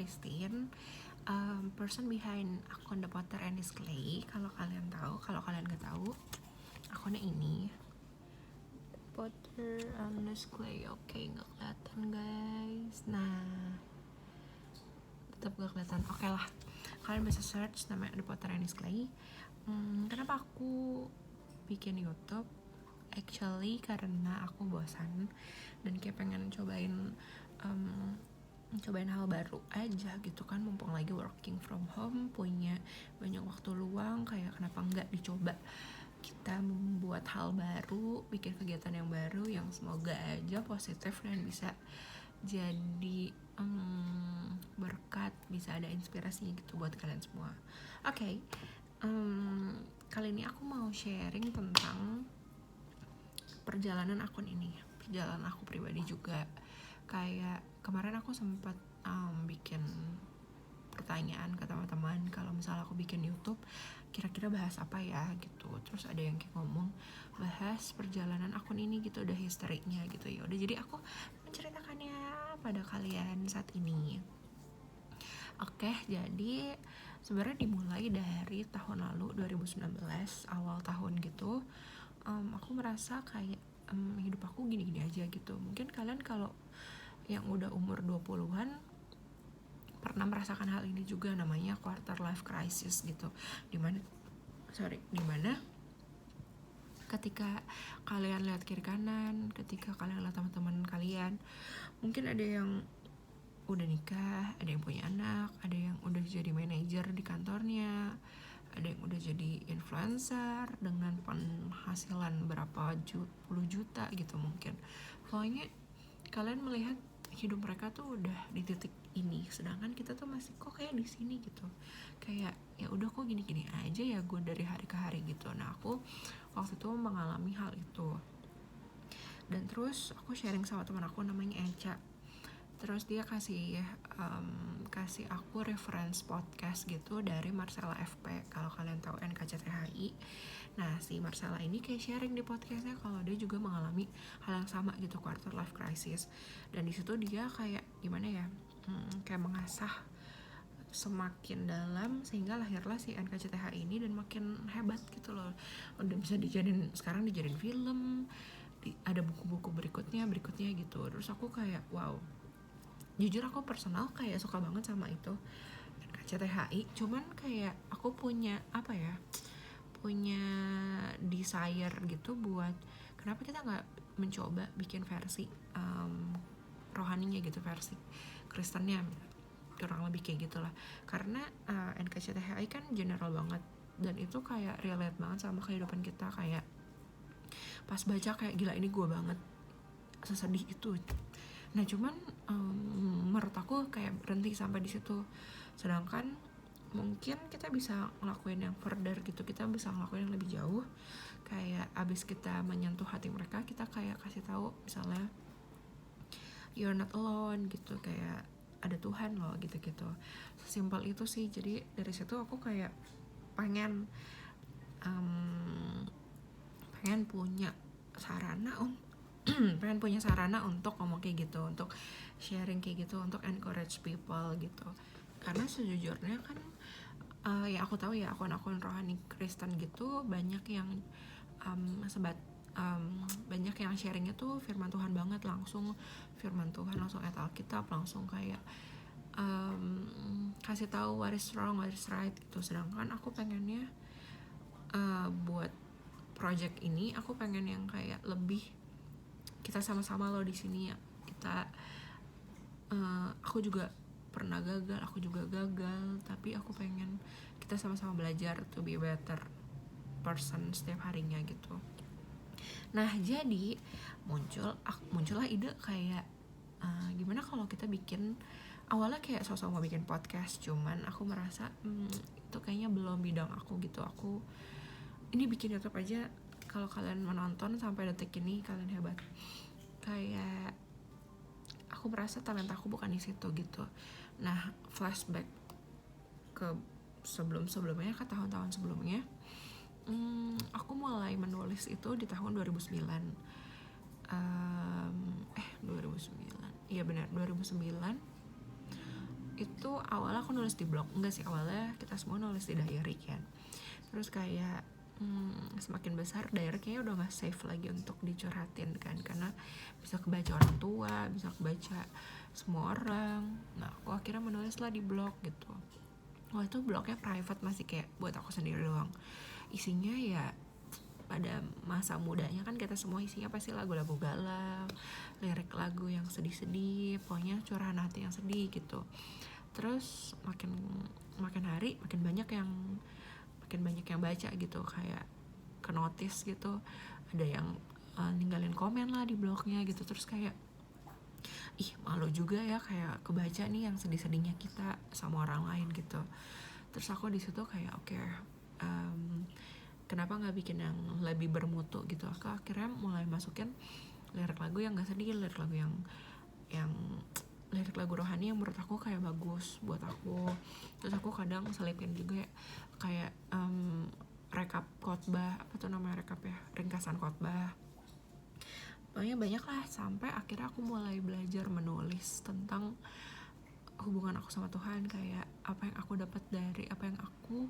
Christine, person behind akun The Potter and His Clay. Kalau kalian tahu, kalau kalian gak tahu, akunnya ini Potter and His Clay. Oke, gak kelihatan guys. Nah, tetap gak kelihatan. Oke lah, kalian bisa search namanya The Potter and His Clay. Kenapa aku bikin YouTube? Actually karena aku bosan dan kayak pengen cobain hal baru aja gitu kan, mumpung lagi working from home, punya banyak waktu luang, kayak kenapa enggak dicoba kita membuat hal baru, bikin kegiatan yang baru yang semoga aja positif dan bisa jadi berkat, bisa ada inspirasinya gitu buat kalian semua. Oke, kali ini aku mau sharing tentang perjalanan akun ini, perjalanan aku pribadi juga. Kayak kemarin aku sempat bikin pertanyaan ke teman-teman kalau misalnya aku bikin YouTube kira-kira bahas apa ya gitu. Terus ada yang kayak ngomong bahas perjalanan akun ini gitu, udah historinya gitu. Ya udah, jadi aku menceritakannya pada kalian saat ini. Oke, jadi sebenarnya dimulai dari tahun lalu 2019, awal tahun gitu. Aku merasa kayak hidup aku gini-gini aja gitu. Mungkin kalian kalau yang udah umur 20-an pernah merasakan hal ini juga, namanya quarter life crisis gitu. Dimana ketika kalian lihat kiri kanan, ketika kalian lihat teman-teman kalian, mungkin ada yang udah nikah, ada yang punya anak, ada yang udah jadi manajer di kantornya, ada yang udah jadi influencer dengan penghasilan berapa puluh juta gitu mungkin. Pokoknya kalian melihat hidup mereka tuh udah di titik ini, sedangkan kita tuh masih kok kayak di sini gitu. Kayak ya udah kok gini-gini aja ya gue dari hari ke hari gitu. Nah, aku waktu itu mengalami hal itu. Dan terus aku sharing sama teman aku namanya Eca. Terus dia kasih aku reference podcast gitu dari Marcella FP, kalau kalian tahu NKCTHI. Nah, si Marcella ini kayak sharing di podcastnya kalau dia juga mengalami hal yang sama gitu, quarter life crisis. Dan di situ dia kayak gimana ya, kayak mengasah semakin dalam sehingga lahirlah si NKCTHI ini, dan makin hebat gitu loh. Udah bisa sekarang dijadiin film, ada buku-buku berikutnya gitu. Terus aku kayak wow, jujur aku personal kayak suka banget sama itu NKCTHI. Cuman kayak aku punya desire gitu buat kenapa kita nggak mencoba bikin versi rohaninya gitu, versi Kristennya, kurang lebih kayak gitulah. Karena NKCTHI kan general banget, dan itu kayak relate banget sama kehidupan kita. Kayak pas baca kayak gila, ini gue banget, sesedih itu. Nah, cuman menurut aku kayak berhenti sampai di situ. Sedangkan mungkin kita bisa ngelakuin yang further gitu, kita bisa ngelakuin yang lebih jauh. Kayak abis kita menyentuh hati mereka, kita kayak kasih tahu misalnya you're not alone gitu, kayak ada Tuhan loh gitu-gitu. Sesimpel itu sih. Jadi dari situ aku kayak pengen punya sarana untuk ngomong kayak gitu, untuk sharing kayak gitu, untuk encourage people gitu. Karena sejujurnya kan ya aku tahu ya, akun-akun rohani Kristen gitu banyak yang banyak yang sharingnya tuh firman Tuhan banget, langsung firman Tuhan, langsung ayat Alkitab, langsung kayak kasih tahu what is wrong, what is right gitu. Sedangkan aku pengennya buat project ini, aku pengen yang kayak lebih kita sama-sama loh di sini ya. Aku juga pernah gagal, aku juga gagal, tapi aku pengen kita sama-sama belajar to be a better person setiap harinya gitu. Nah, jadi muncullah ide kayak gimana kalau kita bikin, awalnya kayak sosok mau bikin podcast, cuman aku merasa itu kayaknya belum bidang aku gitu. Aku ini bikin YouTube aja, kalau kalian menonton sampai detik ini kalian hebat. Kayak aku merasa talenta aku bukan di situ gitu. Nah, flashback ke sebelumnya, ke tahun-tahun sebelumnya, aku mulai menulis itu di tahun 2009. 2009, iya benar, 2009 itu awalnya aku nulis di blog, enggak sih, awalnya kita semua nulis di diary kan. Terus kayak semakin besar diary kayaknya udah gak safe lagi untuk dicurhatin kan, karena bisa kebaca orang tua, bisa kebaca semua orang. Nah aku akhirnya menulis lah di blog gitu. Waktu itu blognya private, masih kayak buat aku sendiri doang. Isinya ya pada masa mudanya kan kita semua isinya pasti lagu-lagu galau, lirik lagu yang sedih-sedih, pokoknya curahan hati yang sedih gitu. Terus makin hari makin banyak yang baca gitu, kayak ke notice gitu, ada yang ninggalin komen lah di blognya gitu. Terus kayak malu juga ya, kayak kebaca nih yang sedih-sedihnya kita sama orang lain gitu. Terus aku di situ kayak oke, kenapa nggak bikin yang lebih bermutu gitu. Aku akhirnya mulai masukin lirik lagu yang nggak sedih, lirik lagu yang lirik lagu rohani yang menurut aku kayak bagus buat aku. Terus aku kadang selipin juga kayak rekap khotbah, apa tuh namanya, rekap ya, ringkasan khotbah. Pokoknya banyak lah, sampai akhirnya aku mulai belajar menulis tentang hubungan aku sama Tuhan, kayak apa yang aku dapat dari apa yang aku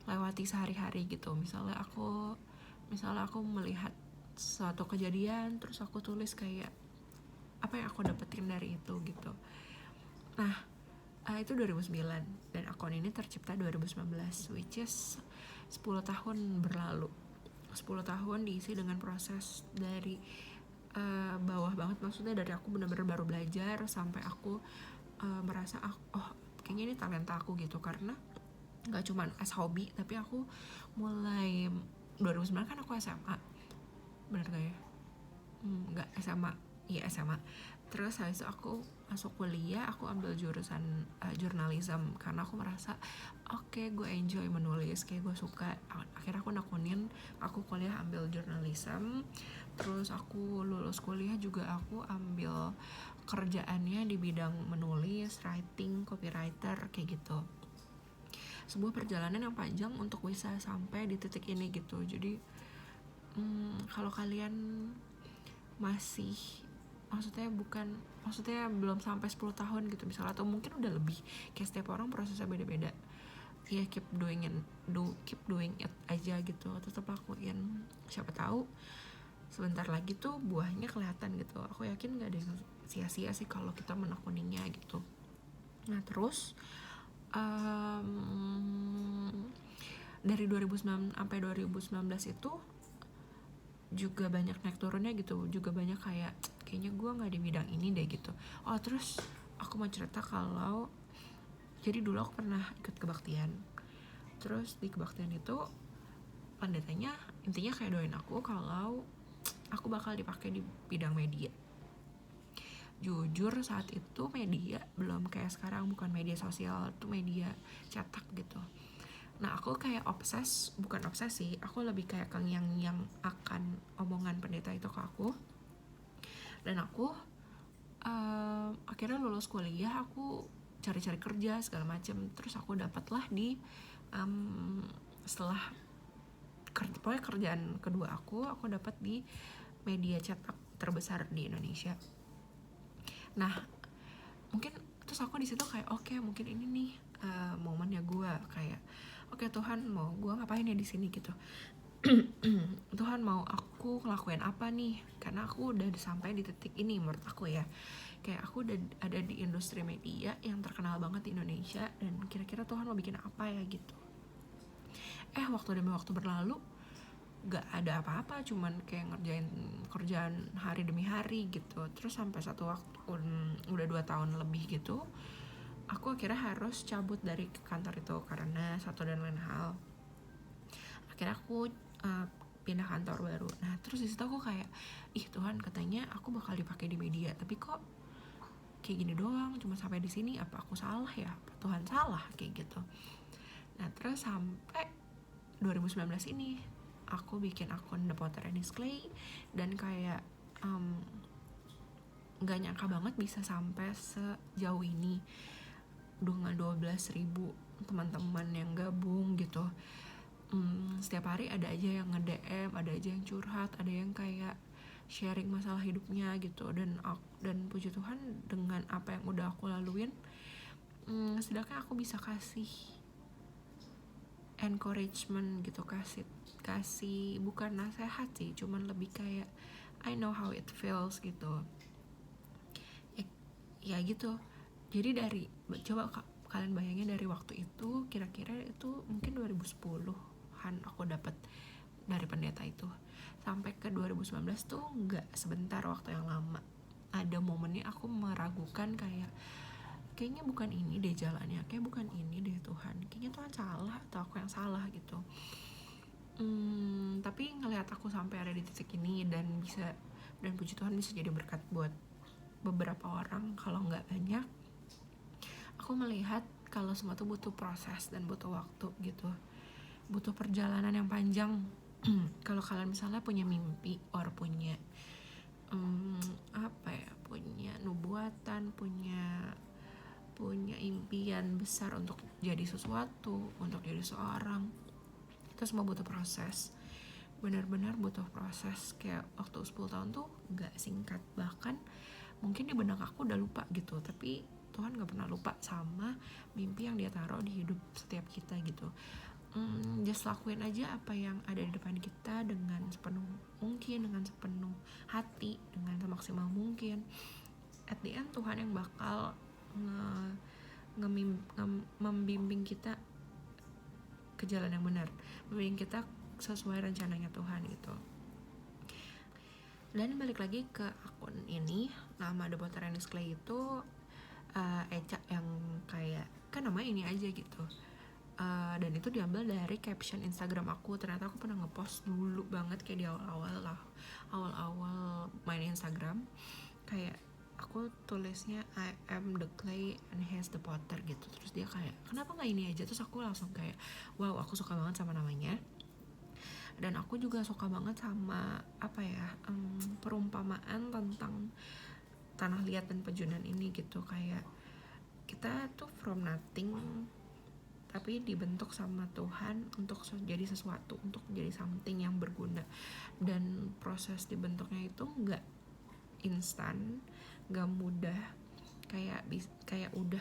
lewati sehari-hari gitu. Misalnya aku melihat suatu kejadian, terus aku tulis kayak apa yang aku dapetin dari itu gitu. Nah itu 2009, dan akun ini tercipta 2019, which is 10 tahun berlalu. 10 tahun diisi dengan proses dari bawah banget, maksudnya dari aku benar-benar baru belajar sampai aku merasa kayaknya ini talenta aku gitu. Karena gak cuman as hobi, tapi aku mulai 2009 kan aku SMA, bener gak ya? Gak, SMA, iya SMA. Terus habis itu aku masuk kuliah, aku ambil jurusan journalism, karena aku merasa oke, gue enjoy menulis, kayak gue suka. Akhirnya aku nakunin, aku kuliah ambil journalism. Terus aku lulus kuliah juga aku ambil kerjaannya di bidang menulis, writing, copywriter, kayak gitu. Sebuah perjalanan yang panjang untuk bisa sampai di titik ini gitu. Jadi kalau kalian masih, maksudnya belum sampai 10 tahun gitu misalnya, atau mungkin udah lebih, kayak setiap orang prosesnya beda-beda ya, keep doing it aja gitu, tetap lakuin. Siapa tahu sebentar lagi tuh buahnya kelihatan gitu. Aku yakin gak ada yang sia-sia sih kalau kita menekuninya gitu. Nah terus dari 2009 sampai 2019 itu juga banyak naik turunnya gitu, juga banyak kayaknya gue nggak di bidang ini deh gitu. Terus aku mau cerita kalau jadi dulu aku pernah ikut kebaktian. Terus di kebaktian itu pendetanya intinya kayak doain aku kalau aku bakal dipakai di bidang media. Jujur saat itu media belum kayak sekarang, bukan media sosial, tuh media cetak gitu. Nah aku kayak bukan obsesi, aku lebih kayak yang akan omongan pendeta itu ke aku. Dan aku akhirnya lulus kuliah, aku cari-cari kerja segala macem. Terus aku dapatlah di setelah pokoknya kerjaan kedua aku dapat di media cetak terbesar di Indonesia. Nah mungkin terus aku di situ kayak oke, mungkin ini nih momennya gue, kayak oke, Tuhan mau gue ngapain ya di sini gitu. Tuhan mau aku ngelakuin apa nih, karena aku udah sampai di titik ini menurut aku ya, kayak aku udah ada di industri media yang terkenal banget di Indonesia, dan kira-kira Tuhan mau bikin apa ya gitu. Waktu demi waktu berlalu, gak ada apa-apa, cuman kayak ngerjain kerjaan hari demi hari gitu. Terus sampai satu waktu udah 2 tahun lebih gitu, aku akhirnya harus cabut dari kantor itu karena satu dan lain hal. Akhirnya aku pindah kantor baru. Nah terus disitu aku kayak Tuhan, katanya aku bakal dipakai di media, tapi kok kayak gini doang, cuma sampai di sini. Apa aku salah ya? Apa Tuhan salah kayak gitu. Nah terus sampai 2019 ini aku bikin akun The Potter and His Clay, dan kayak gak nyangka banget bisa sampai sejauh ini dengan 12.000 teman-teman yang gabung gitu. Setiap hari ada aja yang nge-DM, ada aja yang curhat, ada yang kayak sharing masalah hidupnya gitu. Dan puji Tuhan dengan apa yang udah aku laluin, sedangkan aku bisa kasih encouragement gitu, kasih bukan nasihat sih, cuman lebih kayak I know how it feels gitu ya gitu. Jadi dari coba kalian bayangin dari waktu itu, kira-kira itu mungkin 2010-an aku dapat dari pendeta itu sampai ke 2019 tuh nggak sebentar, waktu yang lama. Ada momennya aku meragukan kayak kayaknya bukan ini deh jalannya, kayak bukan ini deh Tuhan, kayaknya Tuhan salah atau aku yang salah gitu. Tapi ngelihat aku sampai ada di titik ini dan puji Tuhan bisa jadi berkat buat beberapa orang, kalau nggak banyak. Aku melihat kalau semua tuh butuh proses dan butuh waktu gitu, butuh perjalanan yang panjang. Kalau kalian misalnya punya mimpi or punya punya nubuatan, punya impian besar untuk jadi sesuatu, untuk jadi seorang, itu semua butuh proses, benar-benar butuh proses. Kayak waktu 10 tahun tuh gak singkat, bahkan mungkin di benak aku udah lupa gitu, tapi Tuhan gak pernah lupa sama mimpi yang dia taruh di hidup setiap kita gitu. Just lakuin aja apa yang ada di depan kita dengan sepenuh mungkin, dengan sepenuh hati, dengan semaksimal mungkin. At the end Tuhan yang bakal membimbing kita ke jalan yang benar, membimbing kita sesuai rencananya Tuhan gitu. Dan balik lagi ke akun ini, nama The Botanics Clay itu Eca yang kayak kan namanya ini aja gitu. Dan itu diambil dari caption Instagram aku. Ternyata aku pernah ngepost dulu banget kayak di awal main Instagram, kayak aku tulisnya I am the clay and he's the potter gitu. Terus dia kayak kenapa nggak ini aja, terus aku langsung kayak wow, aku suka banget sama namanya. Dan aku juga suka banget sama perumpamaan tentang tanah liat dan pejunan ini gitu. Kayak kita tuh from nothing tapi dibentuk sama Tuhan untuk jadi sesuatu, untuk jadi something yang berguna. Dan proses dibentuknya itu nggak instan, nggak mudah, kayak udah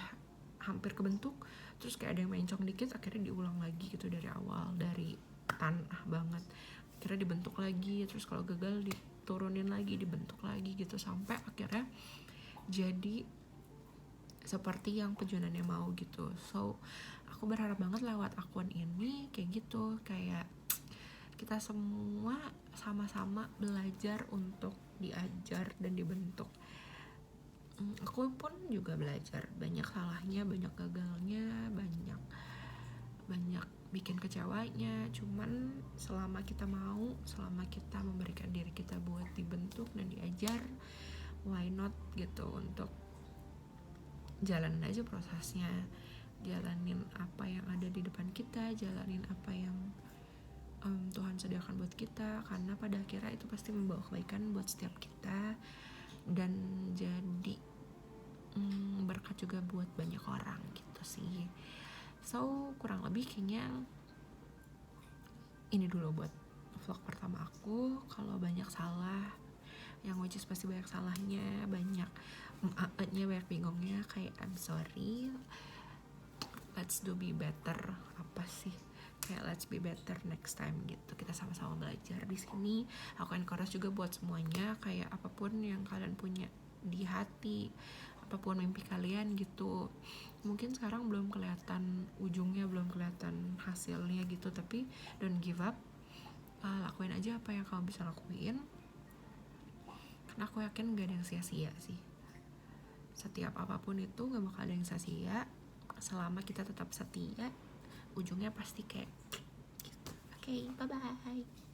hampir kebentuk terus kayak ada yang mencong dikit, akhirnya diulang lagi gitu dari awal, dari tanah banget, akhirnya dibentuk lagi, terus kalau gagal diturunin lagi, dibentuk lagi gitu, sampai akhirnya jadi seperti yang pejunannya mau gitu. So aku berharap banget lewat akun ini kayak gitu, kayak kita semua sama-sama belajar untuk diajar dan dibentuk. Aku pun juga belajar, banyak salahnya, banyak gagalnya, banyak bikin kecewanya. Cuman selama kita mau, selama kita memberikan diri kita buat dibentuk dan diajar, why not gitu, untuk jalanin aja prosesnya, jalanin apa yang ada di depan kita, jalanin apa yang Tuhan sediakan buat kita, karena pada akhirnya itu pasti membawa kebaikan buat setiap kita dan jadi berkat juga buat banyak orang gitu sih. So kurang lebih kayaknya ini dulu buat vlog pertama aku. Kalau banyak salah, yang which is pasti banyak salahnya, banyak banyak bingungnya, kayak I'm sorry, let's do be better, apa sih, kayak let's be better next time gitu. Kita sama-sama belajar di sini. Aku encourage juga buat semuanya, kayak apapun yang kalian punya di hati, apapun mimpi kalian gitu, mungkin sekarang belum kelihatan ujungnya, belum kelihatan hasilnya gitu, tapi don't give up. Lakuin aja apa yang kamu bisa lakuin, karena aku yakin gak ada yang sia-sia sih. Setiap apapun itu gak bakal ada yang sia-sia, selama kita tetap setia, ujungnya pasti kayak gitu. Oke, bye-bye.